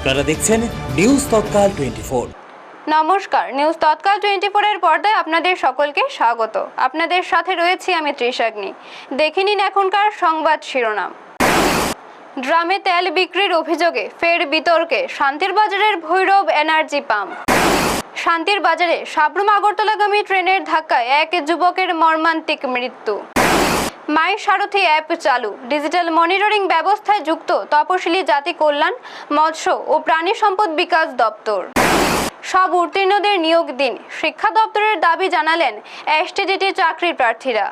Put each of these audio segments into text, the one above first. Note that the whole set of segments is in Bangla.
আপনারা দেখছেন নিউজ তৎকাল 24। নমস্কার, নিউজ তৎকাল 24 এর পর্দায় আপনাদের সকলকে স্বাগত। আপনাদের সাথে রয়েছি আমি ত্রিশাগ্নি। দেখে নিন এখনকার সংবাদ শিরোনাম। ড্রামে তেল বিক্রির অভিযোগে ফের বিতর্কে শান্তির বাজারের ভৈরব এনার্জি পাম্প। শান্তির বাজারে সাবরুম আগরতলাগামী ট্রেনের ধাক্কায় এক যুবকের মর্মান্তিক মৃত্যু। মাই সারথি অ্যাপ চালু, ডিজিটাল মনিটরিং ব্যবস্থায় যুক্ত তপশিলি জাতি কল্যাণ, মৎস্য ও প্রাণী সম্পদ বিকাশ দপ্তর। সব উত্তীর্ণদের নিয়োগ দিন, শিক্ষা দপ্তরের দাবি জানালেন এসটিডিটি চাকরির প্রার্থীরা।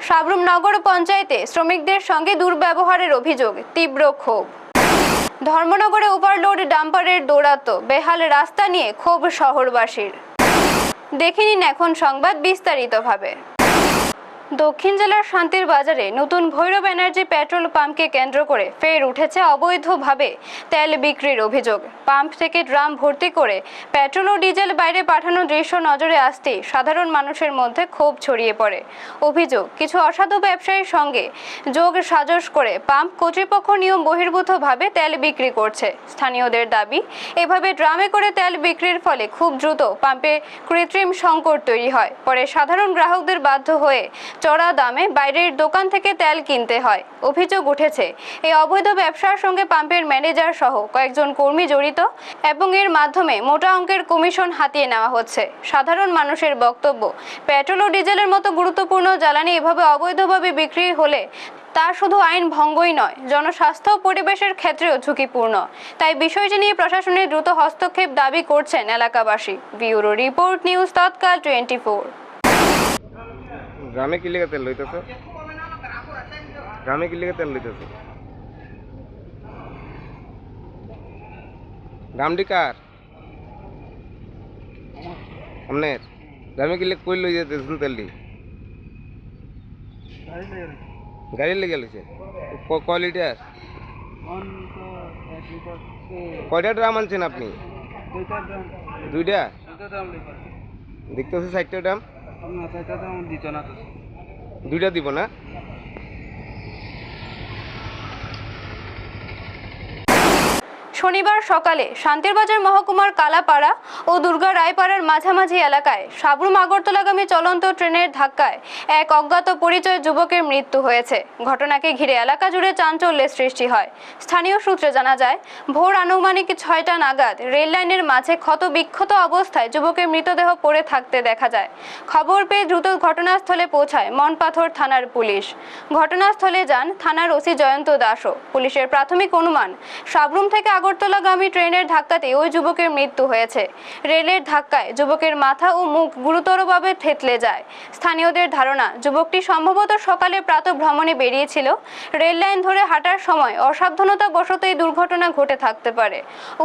সাবরুম নগর পঞ্চায়েতে শ্রমিকদের সঙ্গে দুর্ব্যবহারের অভিযোগ, তীব্র ক্ষোভ। ধর্মনগরে ওভারলোড ডাম্পারের দৌরাত্ম্য, বেহাল রাস্তা নিয়ে ক্ষোভ শহরবাসীর। দেখে নিন এখন সংবাদ বিস্তারিতভাবে। দক্ষিণ জেলার শান্তির বাজারে নতুন ভৈরব এনার্জি পেট্রোল পাম্পকে কেন্দ্র করে ফের উঠেছে অবৈধভাবে তেল বিক্রির অভিযোগ। পাম্প থেকে ড্রাম ভর্তি করে পেট্রোল ও ডিজেল বাইরে পাঠানোর দৃশ্য নজরে আসতেই সাধারণ মানুষের মধ্যে ক্ষোভ ছড়িয়ে পড়ে। অভিযোগ, কিছু অসাধু ব্যবসায়ীর সঙ্গে যোগ সাজস করে পাম্প কর্তৃপক্ষ নিয়ম বহির্ভূতভাবে তেল বিক্রি করছে। স্থানীয়দের দাবি, এভাবে ড্রামে করে তেল বিক্রির ফলে খুব দ্রুত পাম্পে কৃত্রিম সংকট তৈরি হয়। পরে সাধারণ গ্রাহকদের বাধ্য হয়ে চড়া দামে বাইরের দোকান থেকে তেল কিনতে হয়। অভিযোগ উঠেছে, এই অবৈধ ব্যবসার সঙ্গে পাম্পের ম্যানেজার সহ কয়েকজন কর্মী জড়িত এবং এর মাধ্যমে মোটা অঙ্কের কমিশন হাতিয়ে নেওয়া হচ্ছে। সাধারণ মানুষের বক্তব্য, পেট্রোল ও ডিজেলের মতো গুরুত্বপূর্ণ জ্বালানি এভাবে অবৈধভাবে বিক্রি হলে তা শুধু আইন ভঙ্গই নয়, জনস্বাস্থ্য ও পরিবেশের ক্ষেত্রেও ঝুঁকিপূর্ণ। তাই বিষয়টি নিয়ে প্রশাসনের দ্রুত হস্তক্ষেপ দাবি করছেন এলাকাবাসী। ব্যুরো রিপোর্ট, নিউজ তৎকাল 24। গ্রামে কি লেগে তেল লইতেছ? গ্রামে কি লেগে তেল লইতেছ? গ্রামটি কার? আপনার গ্রামে কি লেগে কই লই যেতেছেন তেলটি? গাড়ি লেগে লইছে। কয় লিটার? কয়টা ড্রাম আনছেন আপনি? দুইটা। দেখতেছি 60টা ড্রাম। দুইটা দিব না? শনিবার সকালে শান্তিরবাজার মহকুমার কালাপাড়া ও দুর্গা রায়পাড়ার মাঝামাঝি এলাকায় সাবরুম আগরতলাগামী চলন্ত ট্রেনের ধাক্কায় এক অজ্ঞাত পরিচয় যুবকের মৃত্যু হয়েছে। ঘটনাকে ঘিরে এলাকা জুড়ে চাঞ্চল্যের সৃষ্টি হয়। স্থানীয় সূত্রে জানা যায়, ভোর আনুমানিক 6টা নাগাদ রেল লাইনের মাঝে ক্ষত বিক্ষত অবস্থায় যুবকের মৃতদেহ পড়ে থাকতে দেখা যায়। খবর পেয়ে দ্রুত ঘটনাস্থলে পৌঁছায় মনপাথর থানার পুলিশ। ঘটনাস্থলে যান থানার ওসি জয়ন্ত দাসও। পুলিশের প্রাথমিক অনুমান, সাবরুম থেকে আগরতলাগামী ট্রেনের ধাক্কাতে ওই যুবকের মৃত্যু হয়েছে। রেলের ধাক্কায় যুবকের মাথা ও মুখ গুরুতরভাবে থেতলে যায়। স্থানীয়দের ধারণা, যুবকটি সম্ভবত সকালে প্রাতঃভ্রমণে বেরিয়েছিল। রেল লাইন ধরে হাঁটার সময় অসাবধানতা বশত এই দুর্ঘটনা ঘটে থাকতে পারে।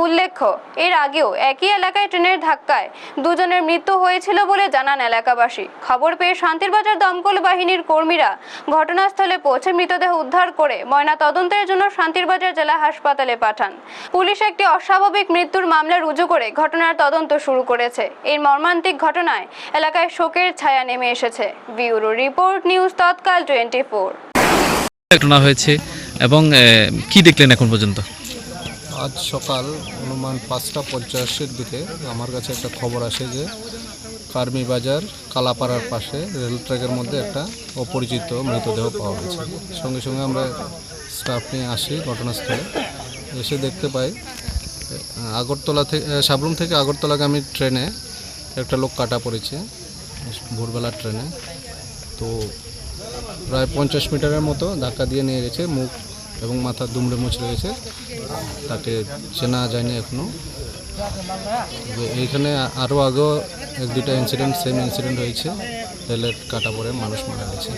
উল্লেখ্য, এর আগেও একই এলাকায় ট্রেনের ধাক্কায় দুজনের মৃত্যু হয়েছিল বলে জানান এলাকাবাসী। খবর পেয়ে শান্তিরবাজার দমকল বাহিনীর কর্মীরা ঘটনাস্থলে পৌঁছে মৃতদেহ উদ্ধার করে ময়না তদন্তের জন্য শান্তিরবাজার জেলা হাসপাতালে পাঠান। পুলিশ একটি অস্বাভাবিক মৃত্যুর মামলা রুজু করে ঘটনার তদন্ত শুরু করেছে। এই মর্মান্তিক ঘটনায় এলাকায় শোকের ছায়া নেমে এসেছে। ব্যুরো রিপোর্ট, নিউজ তৎকাল 24। ঘটনা হয়েছে এবং কি দেখলেন এখন পর্যন্ত? আজ সকাল অনুমান 5:50-এর দিকে আমার কাছে একটা খবর আসে যে কার্মি বাজার কালাপাড়ার পাশে রেল ট্র্যাকের মধ্যে একটা অপরিচিত মৃতদেহ পাওয়া গেছে। সঙ্গে সঙ্গে আমরা স্টাফ নিয়ে আসি ঘটনাস্থলে। এসে দেখতে পাই আগরতলা থেকে সাবরুম থেকে আগরতলাগামী ট্রেনে একটা লোক কাটা পড়েছে ভোরবেলার ট্রেনে। তো প্রায় 50 মিটারের মতো ধাক্কা দিয়ে নিয়ে গেছে, মুখ এবং মাথা দুমড়ে মুচড়ে গেছে। তাকে চেনা যায়নি এখনও। এইখানে আরও আগেও 1-2টা সেম ইনসিডেন্ট হয়েছে, রেলের কাটা পড়ে মানুষ মারা গেছে।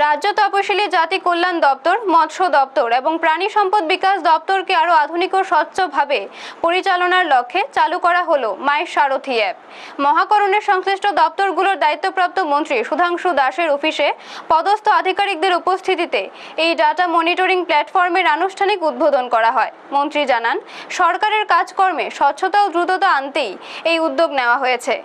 রাজ্য তপশিলি জাতি কল্যাণ দপ্তর, মৎস্য দপ্তর এবং প্রাণী সম্পদ বিকাশ দপ্তরকে আরও আধুনিক ও স্বচ্ছভাবে পরিচালনার লক্ষ্যে চালু করা হলো মাই সারথি অ্যাপ। মহাকরণের সংশ্লিষ্ট দপ্তরগুলোর দায়িত্বপ্রাপ্ত মন্ত্রী সুধাংশু দাসের অফিসে পদস্থ আধিকারিকদের উপস্থিতিতে এই ডাটা মনিটরিং প্ল্যাটফর্মের আনুষ্ঠানিক উদ্বোধন করা হয়। মন্ত্রী জানান, সরকারের কাজকর্মে স্বচ্ছতা ও দ্রুততা আনতেই এই উদ্যোগ নেওয়া হয়েছে।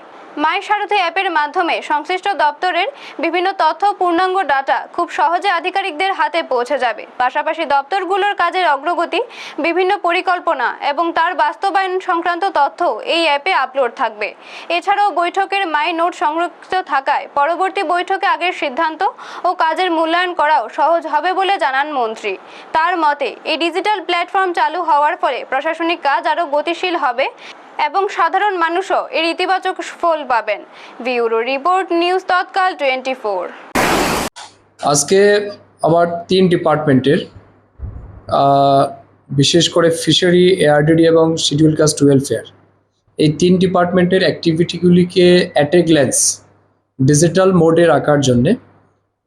মাই সারথি অ্যাপের মাধ্যমে সংশ্লিষ্ট দপ্তরের বিভিন্ন তথ্য পূর্ণাঙ্গ ডাটা খুব সহজে আধিকারিকদের হাতে পৌঁছে যাবে। পাশাপাশি দপ্তরগুলোর কাজের অগ্রগতি, বিভিন্ন পরিকল্পনা এবং তার বাস্তবায়ন সংক্রান্ত তথ্য এই অ্যাপে আপলোড থাকবে। এছাড়াও বৈঠকের মাই নোট সংরক্ষিত থাকায় পরবর্তী বৈঠকে আগের সিদ্ধান্ত ও কাজের মূল্যায়ন করাও সহজ হবে বলে জানান মন্ত্রী। তার মতে এই ডিজিটাল প্ল্যাটফর্ম চালু হওয়ার ফলে প্রশাসনিক কাজ আরও গতিশীল হবে এবং সাধারণ মানুষও এর ইতিবাচক ফল পাবেন। ব্যুরো রিপোর্ট, নিউজ তৎকাল 24। আজকে আমার 3 ডিপার্টমেন্টের বিশেষ করে ফিশারি, এআরডিডি এবং শিডিউল কাস্ট ওয়েলফেয়ার, এই 3 ডিপার্টমেন্টের অ্যাক্টিভিটিগুলিকে অ্যাট এ গ্ল্যান্স ডিজিটাল মোডে রাখার জন্যে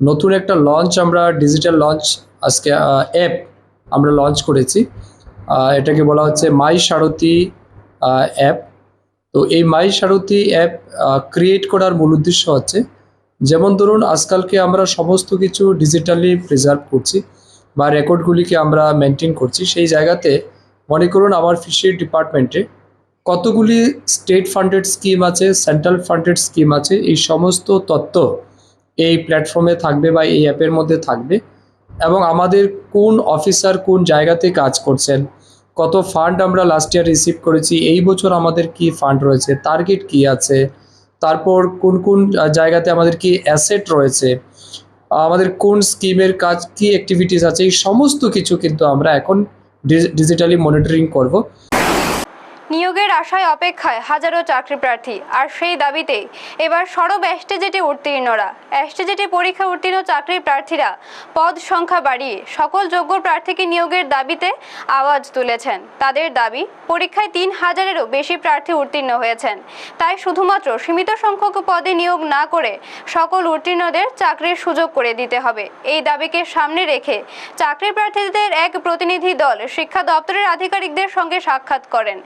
নতুন একটা লঞ্চ, আমরা ডিজিটাল লঞ্চ আজকে অ্যাপ আমরা লঞ্চ করেছি। এটাকে বলা হচ্ছে মাই সারথি অ্যাপ। তো এই মাই সারথি অ্যাপ ক্রিয়েট করার মূল উদ্দেশ্য হচ্ছে, যেমন ধরুন আজকালকে আমরা সমস্ত কিছু ডিজিটালি প্রিজার্ভ করছি বা রেকর্ডগুলিকে আমরা মেনটেন করছি, সেই জায়গাতে মনে করুন আমার ফিশারি ডিপার্টমেন্টে কতগুলি স্টেট ফান্ডেড স্কিম আছে, সেন্ট্রাল ফান্ডেড স্কিম আছে, এই সমস্ত তথ্য এই প্ল্যাটফর্মে থাকবে বা এই অ্যাপের মধ্যে থাকবে। এবং আমাদের কোন অফিসার কোন জায়গাতে কাজ করছেন, কত ফান্ড আমরা লাস্ট ইয়ার রিসিভ করেছি, এই বছর আমাদের কি ফান্ড রয়েছে, টার্গেট কি আছে, তারপর কোন কোন জায়গাতে আমাদের কি অ্যাসেট রয়েছে, আমাদের কোন স্কিমের কাজ কি অ্যাক্টিভিটিস আছে, এই সমস্ত কিছু কিন্তু আমরা এখন ডিজিটালি মনিটরিং করব। নিয়োগের আশায় অপেক্ষায় হাজারো চাকরি প্রার্থী, আর সেই দাবিতেই এবার সরব এসটিজিটি উত্তীর্ণরা। এসটিজিটি পরীক্ষা উত্তীর্ণ চাকরি প্রার্থীরা পদ সংখ্যা বাড়িয়ে সকল যোগ্য প্রার্থীকে নিয়োগের দাবিতে আওয়াজ তুলেছেন। তাদের দাবি, পরীক্ষায় 3000-এরও বেশি প্রার্থী উত্তীর্ণ হয়েছেন, তাই শুধুমাত্র সীমিত সংখ্যক পদে নিয়োগ না করে সকল উত্তীর্ণদের চাকরির সুযোগ করে দিতে হবে। এই দাবিকে সামনে রেখে চাকরি প্রার্থীদের এক প্রতিনিধি দল শিক্ষা দপ্তরের আধিকারিকদের সঙ্গে সাক্ষাৎ করেন।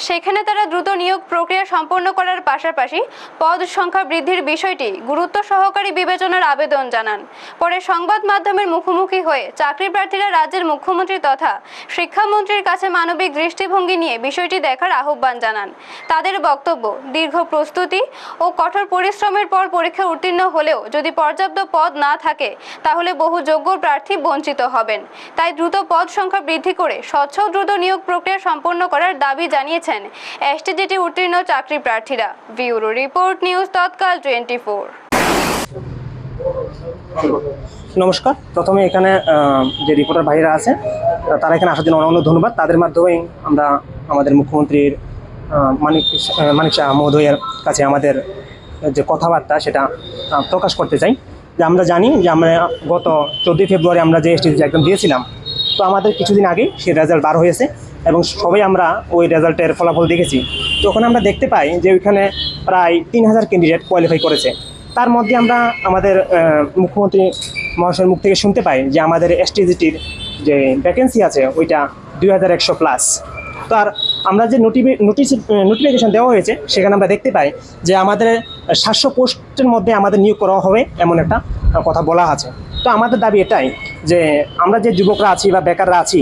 সেখানে তারা দ্রুত নিয়োগ প্রক্রিয়া সম্পন্ন করার পাশাপাশি পদ সংখ্যা বৃদ্ধির বিষয়টি গুরুত্ব সহকারে বিবেচনার আবেদন জানান। পরে সংবাদ মাধ্যমের মুখোমুখি হয়ে চাকরি প্রার্থীরা রাজ্যের মুখ্যমন্ত্রী তথা শিক্ষামন্ত্রীর কাছে মানবিক দৃষ্টিভঙ্গি নিয়ে বিষয়টি দেখার আহ্বান জানান। তাদের বক্তব্য, দীর্ঘ প্রস্তুতি ও কঠোর পরিশ্রমের পর পরীক্ষা উত্তীর্ণ হলেও যদি পর্যাপ্ত পদ না থাকে তাহলে বহু যোগ্য প্রার্থী বঞ্চিত হবেন। তাই দ্রুত পদ সংখ্যা বৃদ্ধি করে স্বচ্ছ দ্রুত নিয়োগ প্রক্রিয়া সম্পন্ন করার দাবি জানিয়েছেন এসটিজিটি উত্তীর্ণ চাকরি প্রার্থীরা। ব্যুরো রিপোর্ট, নিউজ তৎকাল 24। নমস্কার। প্রথমে এখানে যে রিপোর্টার ভাইরা আছে তারা এখানে আসার জন্য অনেক ধন্যবাদ। তাদের মাধ্যমেই আমরা আমাদের মুখ্যমন্ত্রীর মানিক শাহ মহোদয়ের কাছে আমাদের যে কথাবার্তা সেটা প্রকাশ করতে চাই। যে আমরা জানি যে আমরা গত 14 ফেব্রুয়ারি আমরা যে এসটিজি এক্সাম দিয়েছিলাম, তো আমাদের কিছুদিন আগে সেই রেজাল্ট বার হয়েছে এবং সবাই আমরা ওই রেজাল্টের ফলাফল দেখেছি। তো ওখানে আমরা দেখতে পাই যে ওইখানে প্রায় 3000 ক্যান্ডিডেট কোয়ালিফাই করেছে। তার মধ্যে আমরা আমাদের মুখ্যমন্ত্রী মহাশয়ের মুখ থেকে শুনতে পাই যে আমাদের এসটিজিটির যে ভ্যাকেন্সি আছে ওইটা 2100+। তো আর আমরা যে নোটিফিকেশন দেওয়া হয়েছে সেখানে আমরা দেখতে পাই যে আমাদের 700 পোস্টের মধ্যে আমাদের নিয়োগ করা হবে এমন একটা কথা বলা আছে। তো আমাদের দাবি এটাই যে আমরা যে যুবকরা আছি বা বেকাররা আছি,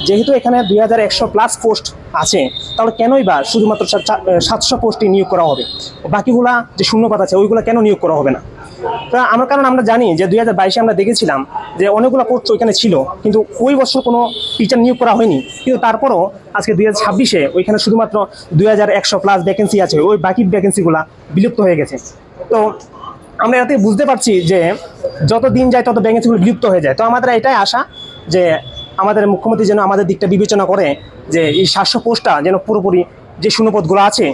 যেহেতু এখানে 2100+ পোস্ট আছে, তাহলে কেনই বা শুধুমাত্র 700 পোস্টই নিয়োগ করা হবে, বাকিগুলা যে শূন্যপদ আছে ওইগুলো কেন নিয়োগ করা হবে না? তা কারণ আমরা জানি যে 2022-এ আমরা দেখেছিলাম যে অনেকগুলো পোস্ট ওইখানে ছিল, কিন্তু ওই বছর কোনো টিচার নিয়োগ করা হয়নি। কিন্তু তারপরও আজকে 2026-এ ওইখানে শুধুমাত্র 2100+ ভ্যাকেন্সি আছে, ওই বাকি ভ্যাকেন্সিগুলো বিলুপ্ত হয়ে গেছে। তো আমরা এতে বুঝতে পারছি যে যত দিন যায় তত ভ্যাকেন্সিগুলো বিলুপ্ত হয়ে যায়। তো আমাদের এটাই আশা যে আমাদের মুখ্যমন্ত্রী যেন আমাদের দিকটা বিবেচনা করে যে এই 700 পোস্টটা যেন পুরোপুরি যে শূন্যপদগুলো আছে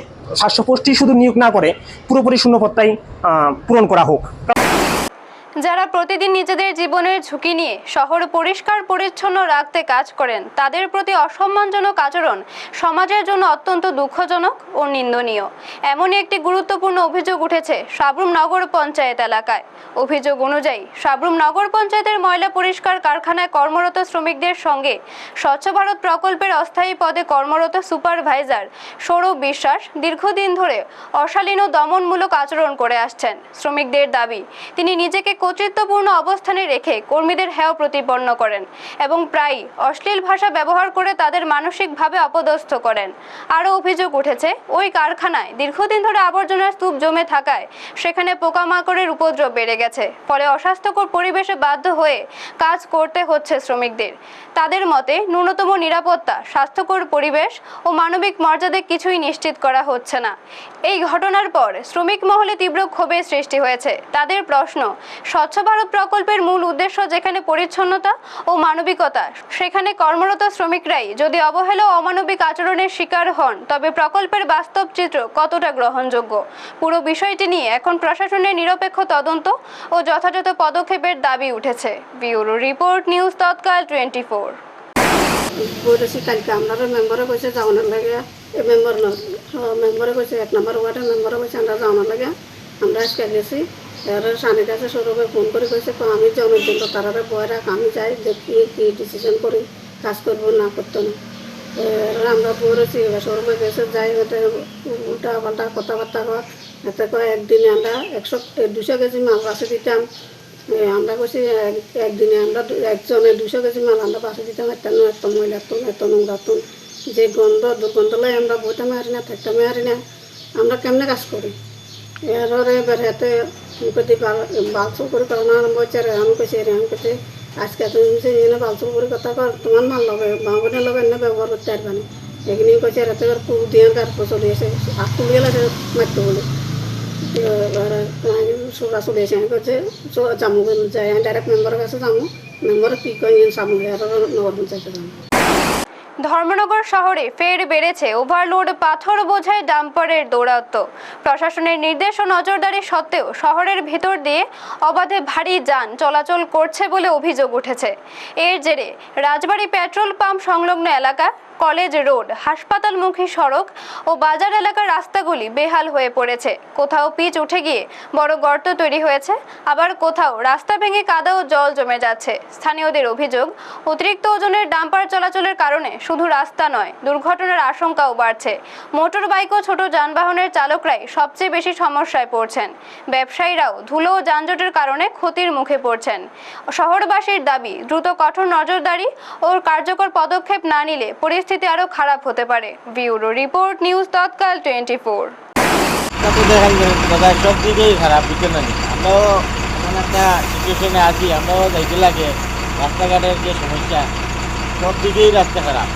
700 পোস্টই শুধু নিয়োগ না করে পুরোপুরি শূন্যপদটাই পূরণ করা হোক। যারা প্রতিদিন নিজেদের জীবনের ঝুঁকি নিয়ে শহর পরিষ্কার পরিচ্ছন্ন রাখতে কাজ করেন, তাদের প্রতি অসম্মানজনক আচরণ সমাজের জন্য অত্যন্ত দুঃখজনক ও নিন্দনীয়। এমনই একটি গুরুত্বপূর্ণ অভিযোগ উঠেছে সাবরুম নগর পঞ্চায়েত এলাকায়। অভিযোগ অনুযায়ী সাবরুম নগর পঞ্চায়েতের ময়লা পরিষ্কার কারখানায় কর্মরত শ্রমিকদের সঙ্গে স্বচ্ছ ভারত প্রকল্পের অস্থায়ী পদে কর্মরত সুপারভাইজার সৌরভ বিশ্বাস দীর্ঘদিন ধরে অশালীন ও দমনমূলক আচরণ করে আসছেন। শ্রমিকদের দাবি, তিনি নিজেকে কর্তৃত্বপূর্ণ অবস্থানে রেখে কর্মীদের হেয় প্রতিপন্ন করেন এবং প্রায় অশ্লীল ভাষা ব্যবহার করে তাদের মানসিকভাবে অপদস্থ করেন। আরও অভিযোগ উঠেছে, ওই কারখানায় দীর্ঘদিন ধরে আবর্জনার স্তূপ জমে থাকায় সেখানে পোকামাকড়ের উপদ্রব বেড়ে গেছে, ফলে অস্বাস্থ্যকর পরিবেশে বাধ্য হয়ে কাজ করতে হচ্ছে শ্রমিকদের। তাদের মতে ন্যূনতম নিরাপত্তা, স্বাস্থ্যকর পরিবেশ ও মানবিক মর্যাদা কিছুই নিশ্চিত করা হচ্ছে না। এই ঘটনার পর শ্রমিক মহলে তীব্র ক্ষোভের সৃষ্টি হয়েছে। তাদের প্রশ্ন, স্বচ্ছ ভারত প্রকল্পের মূল উদ্দেশ্য যেখানে পরিচ্ছন্নতা ও মানবিকতা, সেখানে কর্মরত শ্রমিকরাই যদি অবহেলা ও অমানবিক আচরণের শিকার হন, তবে প্রকল্পের বাস্তব চিত্র কতটা গ্রহণযোগ্য? পুরো বিষয়টি নিয়ে এখন প্রশাসনের নিরপেক্ষ তদন্ত ও যথাযথ পদক্ষেপের দাবি উঠেছে। ব্যুরো রিপোর্ট, নিউজ তৎকাল 24। বলেছি কালকে আপনারা মেম্বারে কইছে যাওয়ানোর লাগে, মেম্বার না মেম্বারে কইছে 1 নম্বর ওয়ার্ডের মেম্বারে কইছে আমরা যাওয়ানোর লাগে। আমরা আজকে গেছি, এর স্বামীর কাছে সৌরভে ফোন করে কইছে আমি জনের জন্য তারা বয় রাখ, আমি যাই দেখি কি ডিসিশন করি, কাজ করবো না করতো না। আমরা বলেছি এবার সৌরভে গেছে, যাই ওটা উল্টা পাল্টা কথাবার্তা হয়। এতে কয় একদিনে আমরা 100-200 কেজি মাল বাসে দিতাম। আমরা কইছি একদিনে আমরা একজনে 200 কেজি মাল আমরা বাসে দিতাম। এত মহিলা এত নোংরা যে গন্ধ দুর্গন্ধ লাই আমরা বইতে মারি না, থাকতে মারি না, আমরা কেমনে কাজ করি? এরপরে এবার হাতে মুখে বালসুল করে করানো আরম্ভ হচ্ছে। আমি কইছি আমি কইছি আজকে তুমি এনে বালসুল করে কথা কর, তোমার মাল লগে বাঙনের লগে এনে ব্যবহার করতে পারবে না। এখানে কইছে রাতে এবার কুড় দিয়ে তারপর চলে এসে আর তুলে গেলে মারতে বলে সোরা চলে এসে আমি করছে যাবো, যাই আমি ডাইরেক্ট মেম্বারের কাছে যাবো, মেম্বার কী কই সামু আর নগর পঞ্চায়েতে যাবো। ধর্মনগর শহরে ফের বেড়েছে ওভারলোড পাথর বোঝাই ডাম্পারের দৌরাত্ম্য। প্রশাসনের নির্দেশ ও নজরদারি সত্ত্বেও শহরের ভেতর দিয়ে অবাধে ভারী যান চলাচল করছে বলে অভিযোগ উঠেছে। এর জেরে রাজবাড়ী পেট্রোল পাম্প সংলগ্ন এলাকা, কলেজ রোড, হাসপাতালমুখী সড়ক ও বাজার এলাকার রাস্তাগুলি বেহাল হয়ে পড়েছে। কোথাও পিচ উঠে গিয়ে বড় গর্ত তৈরি হয়েছে, আবার কোথাও রাস্তা ভেঙে কাদা ও জল জমে যাচ্ছে। স্থানীয়দের অভিযোগ, অতিরিক্ত ওজনের ডাম্পার চলাচলের কারণে শুধু রাস্তা নয়, দুর্ঘটনার আশঙ্কাও বাড়ছে। মোটর বাইক ও ছোট যানবাহনের চালকরাই সবচেয়ে বেশি সমস্যায় পড়ছেন। ব্যবসায়ীরাও ধুলো ও যানজটের কারণে ক্ষতির মুখে পড়ছেন। শহরবাসীর দাবি, দ্রুত কঠোর নজরদারি ও কার্যকর পদক্ষেপ না নিলে পরিস্থিতি আরো খারাপ হতে পারে। ব্যুরো রিপোর্ট, নিউজ তৎকাল 24। সব দিকেই খারাপ, বুঝছেন না? আমরাও এমন একটা সিচুয়েশনে আছি, আমরাও যাইতে লাগে। রাস্তাঘাটের যে সমস্যা, সব দিকেই রাস্তা খারাপ।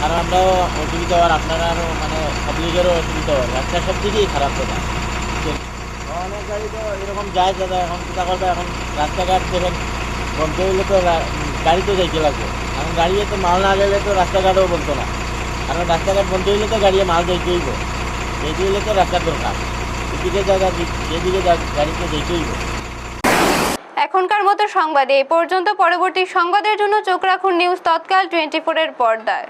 আর আমরাও অসুবিধা হওয়ার, আপনারাও মানে পাবলিকেরও অসুবিধা হয়। রাস্তা সব দিকেই খারাপ কথা। অনেক গাড়ি তো এরকম যায় দাদা, এখন চিন্তা করবে, এখন রাস্তাঘাট দেখেন বলতে হইলে তো গাড়ি তো যাইতে লাগবে। এখন গাড়িতে তো মাল না গেলে তো রাস্তাঘাটও বলতো না। কারণ রাস্তাঘাট বন্ধ হইলে তো গাড়ি মাল যাইতে হইব, যেতে হইলে তো রাস্তার দরকার। এদিকে জায়গা যেদিকে গাড়িতে যেতে হইব। এখনকার মতো সংবাদে এই পর্যন্ত। পরবর্তী সংবাদের জন্য চোখ রাখুন নিউজ তৎকাল 24 এর পর্দায়।